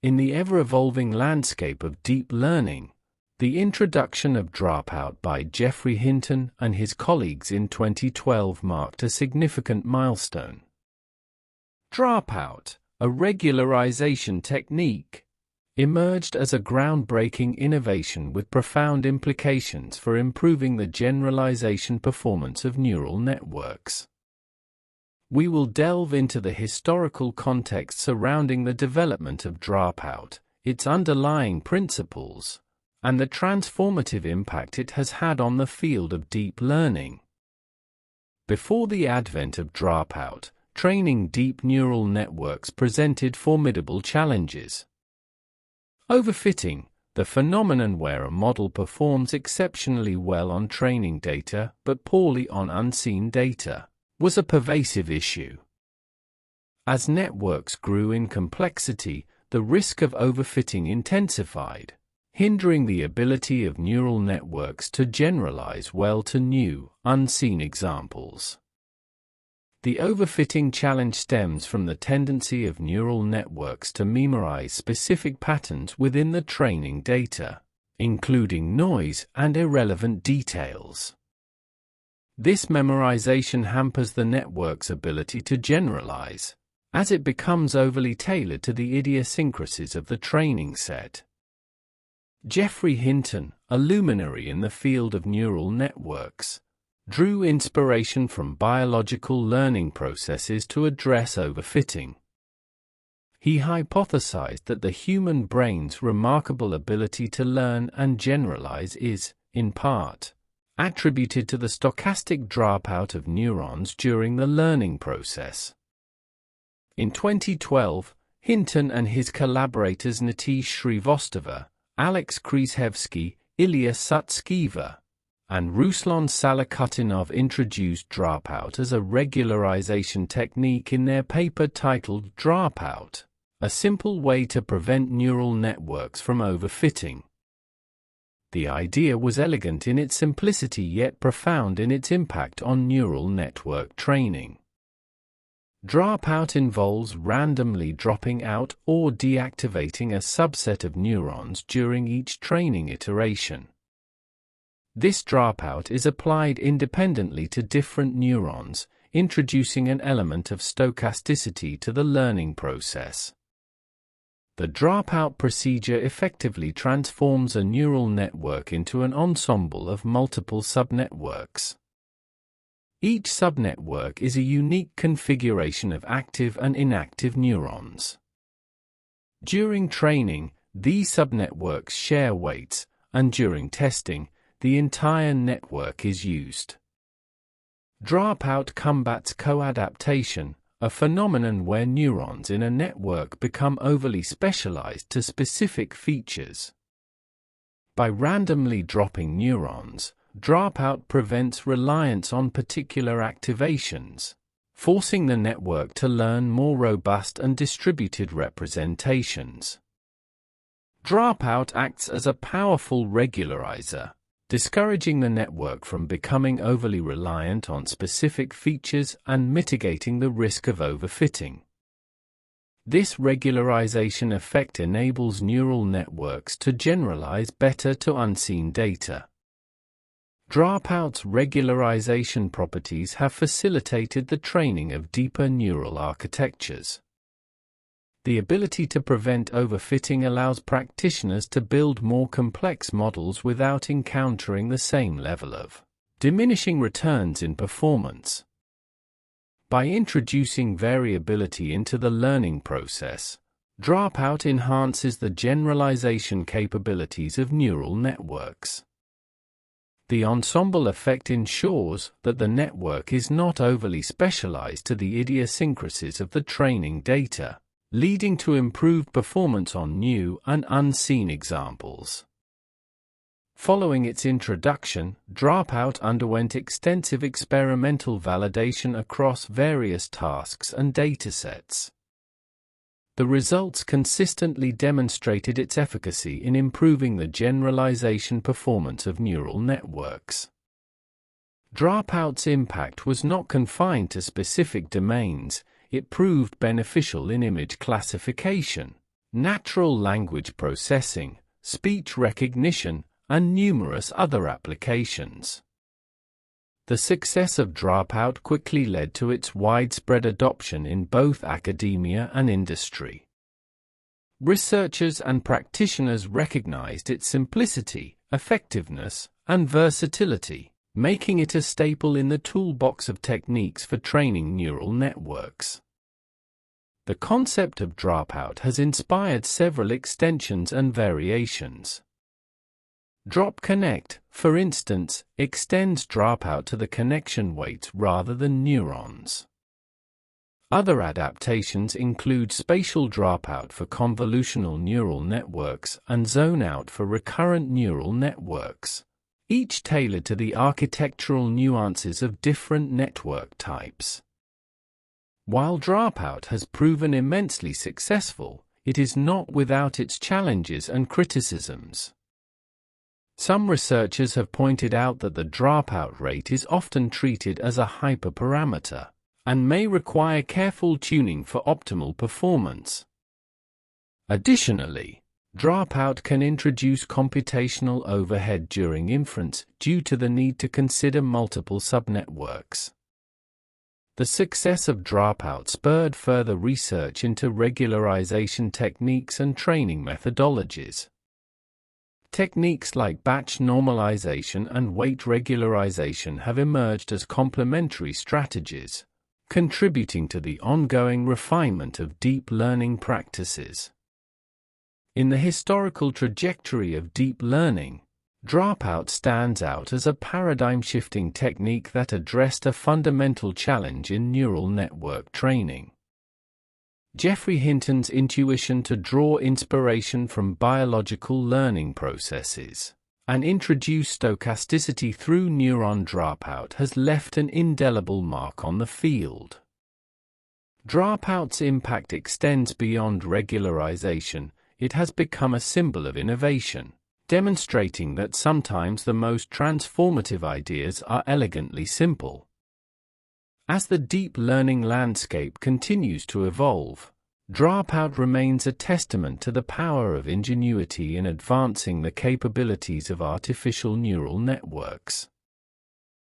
In the ever-evolving landscape of deep learning, the introduction of Dropout by Geoffrey Hinton and his colleagues in 2012 marked a significant milestone. Dropout, a regularization technique, emerged as a groundbreaking innovation with profound implications for improving the generalization performance of neural networks. We will delve into the historical context surrounding the development of Dropout, its underlying principles, and the transformative impact it has had on the field of deep learning. Before the advent of Dropout, training deep neural networks presented formidable challenges. Overfitting, the phenomenon where a model performs exceptionally well on training data but poorly on unseen data, was a pervasive issue. As networks grew in complexity, the risk of overfitting intensified, hindering the ability of neural networks to generalize well to new, unseen examples. The overfitting challenge stems from the tendency of neural networks to memorize specific patterns within the training data, including noise and irrelevant details. This memorization hampers the network's ability to generalize, as it becomes overly tailored to the idiosyncrasies of the training set. Geoffrey Hinton, a luminary in the field of neural networks, drew inspiration from biological learning processes to address overfitting. He hypothesized that the human brain's remarkable ability to learn and generalize is, in part, attributed to the stochastic dropout of neurons during the learning process. In 2012, Hinton and his collaborators Nitish Srivastava, Alex Kryzhevsky, Ilya Sutskever, and Ruslan Salakutinov introduced Dropout as a regularization technique in their paper titled Dropout, a simple way to prevent neural networks from overfitting. The idea was elegant in its simplicity yet profound in its impact on neural network training. Dropout involves randomly dropping out or deactivating a subset of neurons during each training iteration. This dropout is applied independently to different neurons, introducing an element of stochasticity to the learning process. The dropout procedure effectively transforms a neural network into an ensemble of multiple subnetworks. Each subnetwork is a unique configuration of active and inactive neurons. During training, these subnetworks share weights, and during testing, the entire network is used. Dropout combats coadaptation, a phenomenon where neurons in a network become overly specialized to specific features. By randomly dropping neurons, Dropout prevents reliance on particular activations, forcing the network to learn more robust and distributed representations. Dropout acts as a powerful regularizer, discouraging the network from becoming overly reliant on specific features and mitigating the risk of overfitting. This regularization effect enables neural networks to generalize better to unseen data. Dropout's regularization properties have facilitated the training of deeper neural architectures. The ability to prevent overfitting allows practitioners to build more complex models without encountering the same level of diminishing returns in performance. By introducing variability into the learning process, Dropout enhances the generalization capabilities of neural networks. The ensemble effect ensures that the network is not overly specialized to the idiosyncrasies of the training data, leading to improved performance on new and unseen examples. Following its introduction, Dropout underwent extensive experimental validation across various tasks and datasets. The results consistently demonstrated its efficacy in improving the generalization performance of neural networks. Dropout's impact was not confined to specific domains. It proved beneficial in image classification, natural language processing, speech recognition, and numerous other applications. The success of Dropout quickly led to its widespread adoption in both academia and industry. Researchers and practitioners recognized its simplicity, effectiveness, and versatility, making it a staple in the toolbox of techniques for training neural networks. The concept of Dropout has inspired several extensions and variations. Drop Connect, for instance, extends Dropout to the connection weights rather than neurons. Other adaptations include spatial dropout for convolutional neural networks and zone out for recurrent neural networks, each tailored to the architectural nuances of different network types. While Dropout has proven immensely successful, it is not without its challenges and criticisms. Some researchers have pointed out that the dropout rate is often treated as a hyperparameter and may require careful tuning for optimal performance. Additionally, Dropout can introduce computational overhead during inference due to the need to consider multiple subnetworks. The success of Dropout spurred further research into regularization techniques and training methodologies. Techniques like batch normalization and weight regularization have emerged as complementary strategies, contributing to the ongoing refinement of deep learning practices. In the historical trajectory of deep learning, Dropout stands out as a paradigm-shifting technique that addressed a fundamental challenge in neural network training. Geoffrey Hinton's intuition to draw inspiration from biological learning processes and introduce stochasticity through neuron dropout has left an indelible mark on the field. Dropout's impact extends beyond regularization. It has become a symbol of innovation, demonstrating that sometimes the most transformative ideas are elegantly simple. As the deep learning landscape continues to evolve, Dropout remains a testament to the power of ingenuity in advancing the capabilities of artificial neural networks.